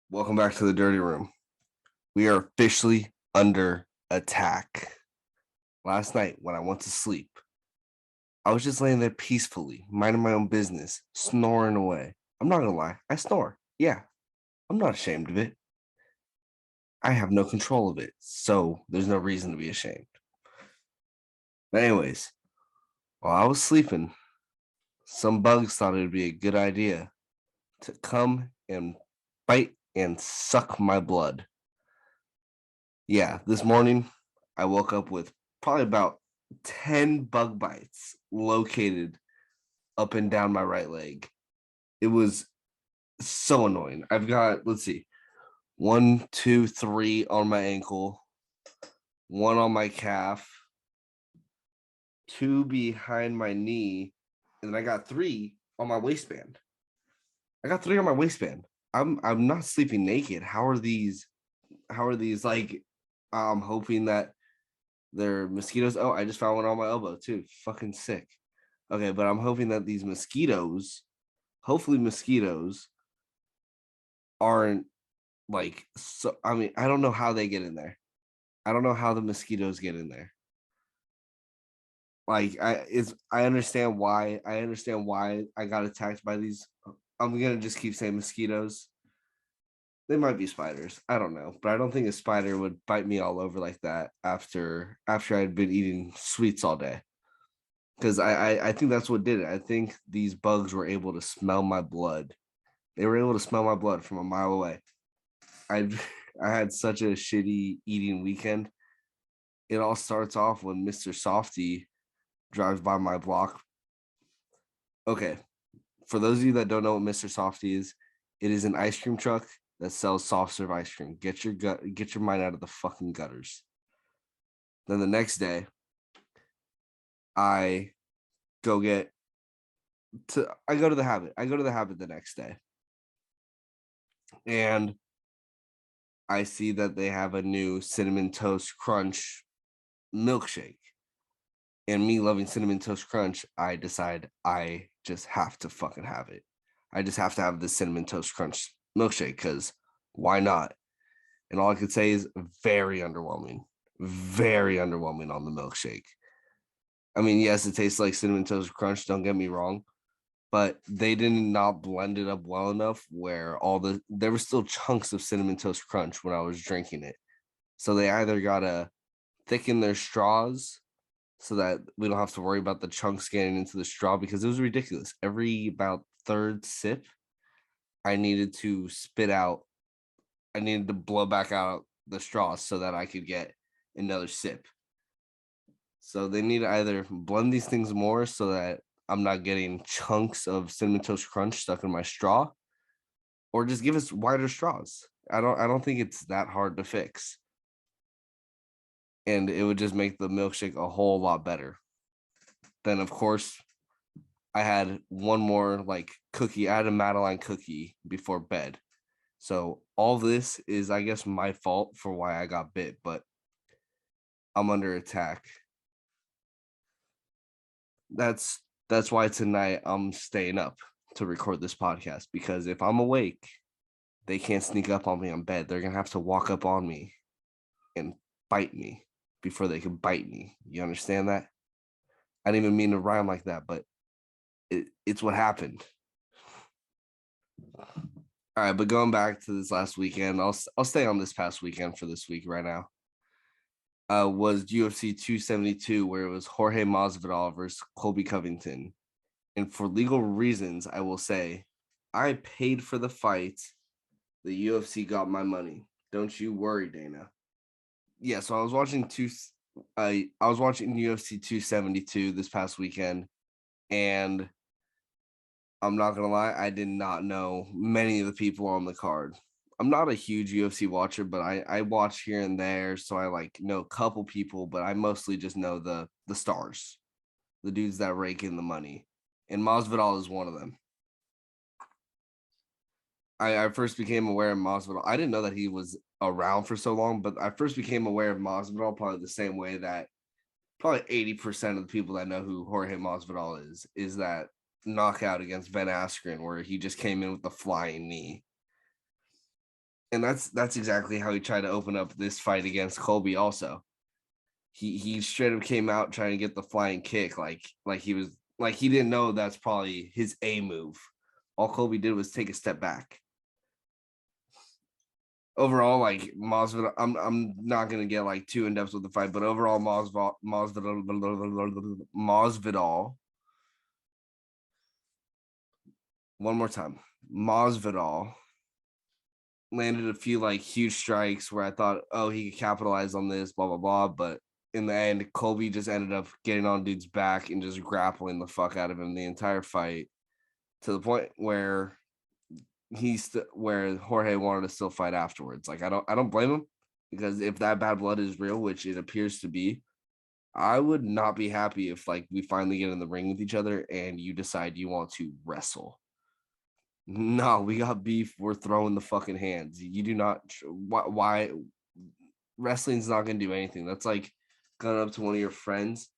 Welcome back to the Dirty Room. We are officially under attack. Last night, when I went to sleep, I was just laying there peacefully, minding my own business, snoring away. I'm not gonna lie, I snore. Yeah, I'm not ashamed of it. I have no control of it, so there's no reason to be ashamed. But, anyways, while I was sleeping, some bugs thought it would be a good idea to come and bite and suck my blood. Yeah, this morning I woke up with probably about 10 bug bites located up and down my right leg. It was so annoying. I've got, let's see, one, two, three on my ankle, one on my calf, two behind my knee, and then I got three on my waistband. I got three on my waistband. I'm not sleeping naked. How are these like I'm hoping that they're mosquitoes. Oh, I just found one on my elbow too. Fucking sick. Okay, but I'm hoping that these mosquitoes, hopefully mosquitoes aren't like so I mean, I don't know how they get in there. I don't know how the mosquitoes get in there. Like I understand why I got attacked by these. I'm gonna just keep saying mosquitoes. They might be spiders. I don't know, but I don't think a spider would bite me all over like that after I'd been eating sweets all day. Because I think that's what did it. I think these bugs were able to smell my blood. They were able to smell my blood from a mile away. I I had such a shitty eating weekend. It all starts off when Mr. Softy drives by my block. Okay, for those of you that don't know what Mr. Softy is, it is an ice cream truck that sells soft serve ice cream. Get your mind out of the fucking gutters. Then the next day, I go get I go to the habit. I go to the habit the next day. And I see that they have a new cinnamon toast crunch milkshake. And me loving cinnamon toast crunch, I decide I just have to fucking have it. I just have to have the cinnamon toast crunch milkshake because why not? And all I could say is very underwhelming on the milkshake. I mean, yes, it tastes like cinnamon toast crunch. Don't get me wrong, but they did not blend it up well enough where there were still chunks of cinnamon toast crunch when I was drinking it. So they either gotta thicken their straws so that we don't have to worry about the chunks getting into the straw because it was ridiculous. Every about third sip, I needed to spit out, I needed to blow back out the straw so that I could get another sip. So they need to either blend these things more so that I'm not getting chunks of cinnamon toast crunch stuck in my straw, or just give us wider straws. I don't think it's that hard to fix. And it would just make the milkshake a whole lot better. Then of course I had one more like cookie. I had a Madeline cookie before bed. So all this is, I guess, my fault for why I got bit, but I'm under attack. That's why tonight I'm staying up to record this podcast because if I'm awake, they can't sneak up on me on bed. They're gonna have to walk up on me and bite me before they can bite me. You understand that? I didn't even mean to rhyme like that, but it's what happened. All right, but going back to this last weekend, I'll stay on this past weekend for this week right now. Was UFC 272 where it was Jorge Masvidal versus Colby Covington, and for legal reasons, I will say I paid for the fight. The UFC got my money. Don't you worry, Dana. Yeah, so I was watching UFC 272 this past weekend, and I'm not gonna lie, I did not know many of the people on the card. I'm not a huge UFC watcher, but I watch here and there, so I like know a couple people, but I mostly just know the stars, the dudes that rake in the money, and Masvidal is one of them. I first became aware of Masvidal. I didn't know that he was around for so long, but I first became aware of Masvidal probably the same way that probably 80% of the people that know who Jorge Masvidal is that knockout against Ben Askren where he just came in with the flying knee. And that's exactly how he tried to open up this fight against Colby also. He straight up came out trying to get the flying kick, like he was like he didn't know that's probably his A move. All Colby did was take a step back. Overall, like Masvidal, I'm not gonna get like too in depth with the fight, but overall, Masvidal. One more time, Masvidal landed a few like huge strikes where I thought, oh, he could capitalize on this, blah blah blah. But in the end, Colby just ended up getting on dude's back and just grappling the fuck out of him the entire fight to the point where where Jorge wanted to still fight afterwards. Like I don't blame him because if that bad blood is real, which it appears to be, I would not be happy if like we finally get in the ring with each other and you decide you want to wrestle. No, we got beef. We're throwing the fucking hands. You do not. Why wrestling's not gonna do anything. That's like going up to one of your friends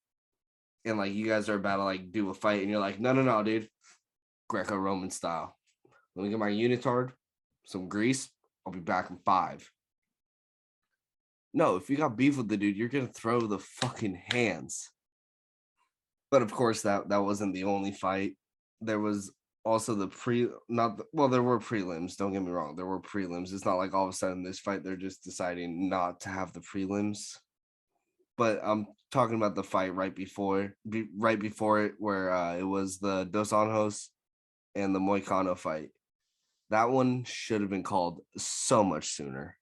and like you guys are about to like do a fight and you're like, no, dude, Greco-Roman style. Let me get my unitard, some grease. I'll be back in 5. No, if you got beef with the dude, you're gonna throw the fucking hands. But of course, that wasn't the only fight. There was also the there were prelims. Don't get me wrong, there were prelims. It's not like all of a sudden this fight they're just deciding not to have the prelims. But I'm talking about the fight right before it, where it was the Dos Anjos and the Moicano fight. That one should have been called so much sooner.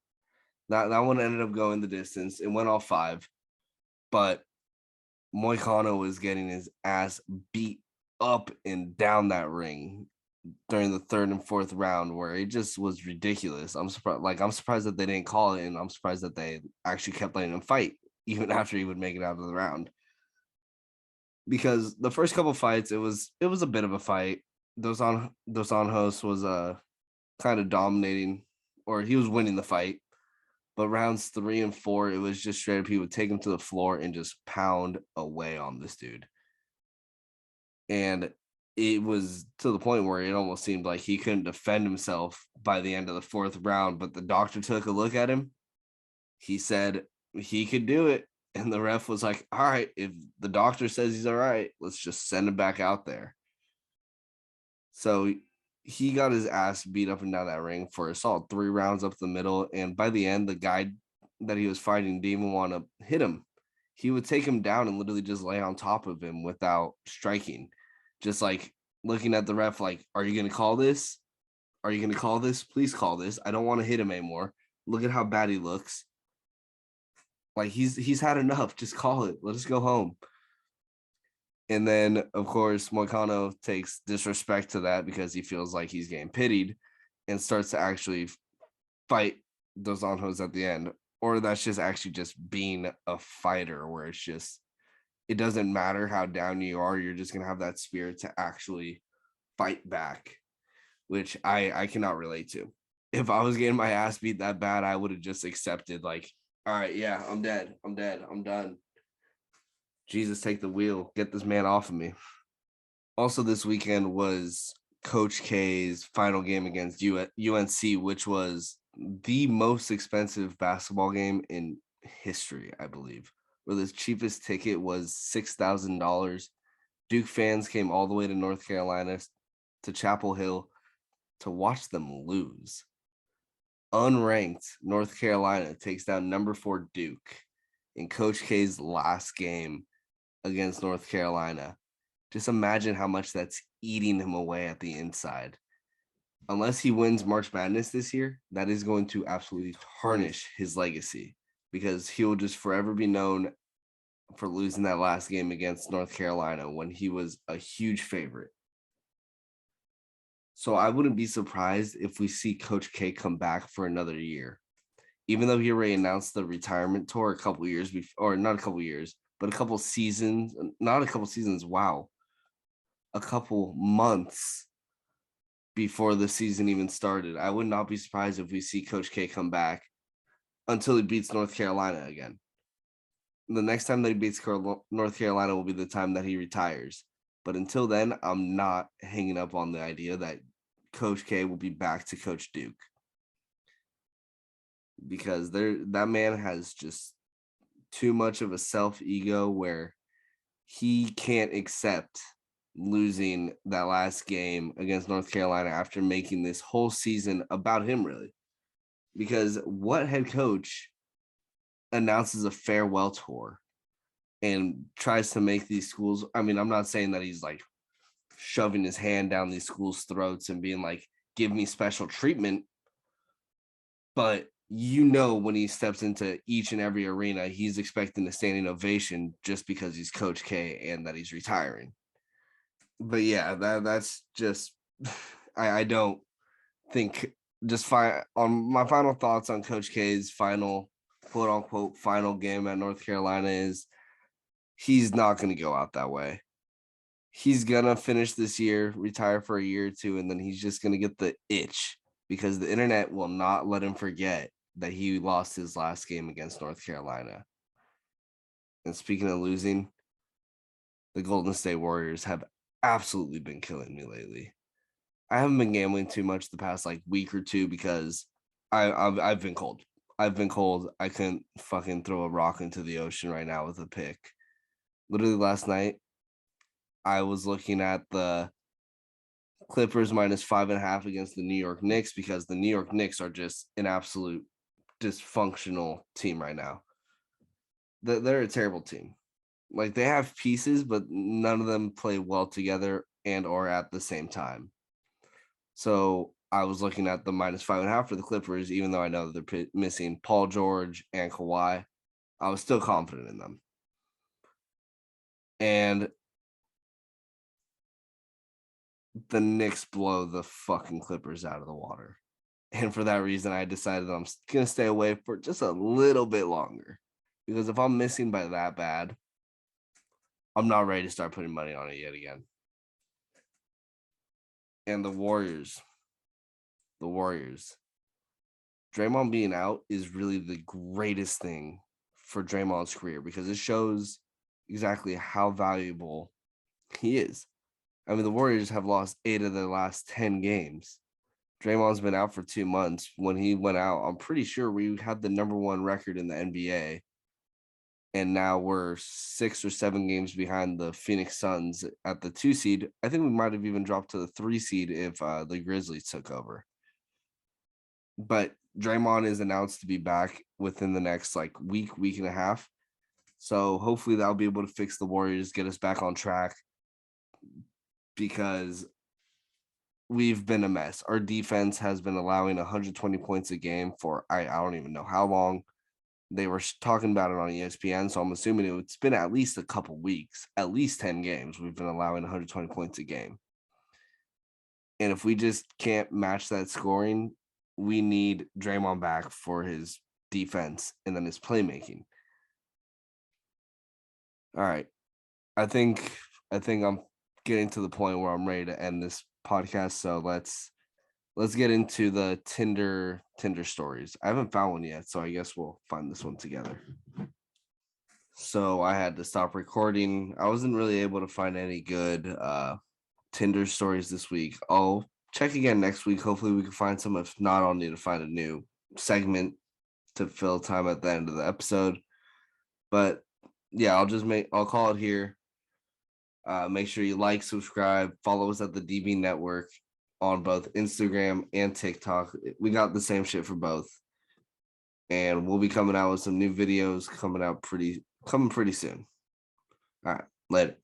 That one ended up going the distance. It went all 5, but Moicano was getting his ass beat up and down that ring during the 3rd and 4th round, where it just was ridiculous. I'm surprised that they didn't call it, and I'm surprised that they actually kept letting him fight even after he would make it out of the round. Because the first couple fights, it was a bit of a fight. Dos Anjos was kind of dominating, or he was winning the fight. But rounds 3 and 4, it was just straight up. He would take him to the floor and just pound away on this dude. And it was to the point where it almost seemed like he couldn't defend himself by the end of the 4th round. But the doctor took a look at him. He said he could do it. And the ref was like, all right, if the doctor says he's all right, let's just send him back out there. So he got his ass beat up and down that ring for a solid 3 rounds up the middle. And by the end, the guy that he was fighting didn't even want to hit him. He would take him down and literally just lay on top of him without striking. Just like looking at the ref like, are you going to call this? Are you going to call this? Please call this. I don't want to hit him anymore. Look at how bad he looks. Like he's had enough. Just call it. Let us go home. And then, of course, Moicano takes disrespect to that because he feels like he's getting pitied and starts to actually fight Dos Anjos at the end. Or that's just actually just being a fighter where it's just, it doesn't matter how down you are. You're just going to have that spirit to actually fight back, which I cannot relate to. If I was getting my ass beat that bad, I would have just accepted like, all right, yeah, I'm dead. I'm done. Jesus, take the wheel. Get this man off of me. Also, this weekend was Coach K's final game against UNC, which was the most expensive basketball game in history, I believe, where the cheapest ticket was $6,000. Duke fans came all the way to North Carolina, to Chapel Hill, to watch them lose. Unranked North Carolina takes down number 4 Duke in Coach K's last game against North Carolina. Just imagine how much that's eating him away at the inside. Unless he wins March Madness this year, that is going to absolutely tarnish his legacy because he will just forever be known for losing that last game against North Carolina when he was a huge favorite. So I wouldn't be surprised if we see Coach K come back for another year. Even though he already announced the retirement tour a couple years before, or not a couple years, but a couple seasons, not a couple seasons, wow, a couple months before the season even started. I would not be surprised if we see Coach K come back until he beats North Carolina again. The next time that he beats North Carolina will be the time that he retires. But until then, I'm not hanging up on the idea that Coach K will be back to Coach Duke. because that man has just too much of a self-ego where he can't accept losing that last game against North Carolina after making this whole season about him, really. Because what head coach announces a farewell tour and tries to make these schools? I mean, I'm not saying that he's like shoving his hand down these schools' throats and being like, give me special treatment. But when he steps into each and every arena, he's expecting a standing ovation just because he's Coach K and that he's retiring. But yeah, that's just I don't think just fine on my final thoughts on Coach K's final quote unquote final game at North Carolina is he's not going to go out that way. He's gonna finish this year, retire for a year or two, and then he's just gonna get the itch because the internet will not let him forget that he lost his last game against North Carolina. And speaking of losing, the Golden State Warriors have absolutely been killing me lately. I haven't been gambling too much the past like week or two because I've been cold. I've been cold. I couldn't fucking throw a rock into the ocean right now with a pick. Literally last night, I was looking at the Clippers -5.5 against the New York Knicks because the New York Knicks are just an absolute dysfunctional team right now. They're a terrible team. Like they have pieces, but none of them play well together and or at the same time. So I was looking at the -5.5 for the Clippers, even though I know that they're missing Paul George and Kawhi. I was still confident in them. And the Knicks blow the fucking Clippers out of the water. And for that reason, I decided I'm going to stay away for just a little bit longer. Because if I'm missing by that bad, I'm not ready to start putting money on it yet again. And the Warriors. Draymond being out is really the greatest thing for Draymond's career because it shows exactly how valuable he is. I mean, the Warriors have lost 8 of their last 10 games. Draymond's been out for 2 months. When he went out, I'm pretty sure we had the number 1 record in the NBA. And now we're 6 or 7 games behind the Phoenix Suns at the 2 seed. I think we might have even dropped to the 3 seed if the Grizzlies took over. But Draymond is announced to be back within the next week and a half. So hopefully that'll be able to fix the Warriors, get us back on track because we've been a mess. Our defense has been allowing 120 points a game for I don't even know how long. They were talking about it on ESPN, so I'm assuming it's been at least a couple weeks, at least 10 games. We've been allowing 120 points a game. And if we just can't match that scoring, we need Draymond back for his defense and then his playmaking. All right. I think I'm getting to the point where I'm ready to end this podcast. So let's get into the Tinder stories. I haven't found one yet, so I guess we'll find this one together. So I had to stop recording. I wasn't really able to find any good Tinder stories this week. I'll check again next week. Hopefully we can find some. If not, I'll need to find a new segment to fill time at the end of the episode. But yeah, I'll call it here. Make sure you like, subscribe, follow us at the DB Network on both Instagram and TikTok. We got the same shit for both. And we'll be coming out with some new videos coming pretty soon. All right, later.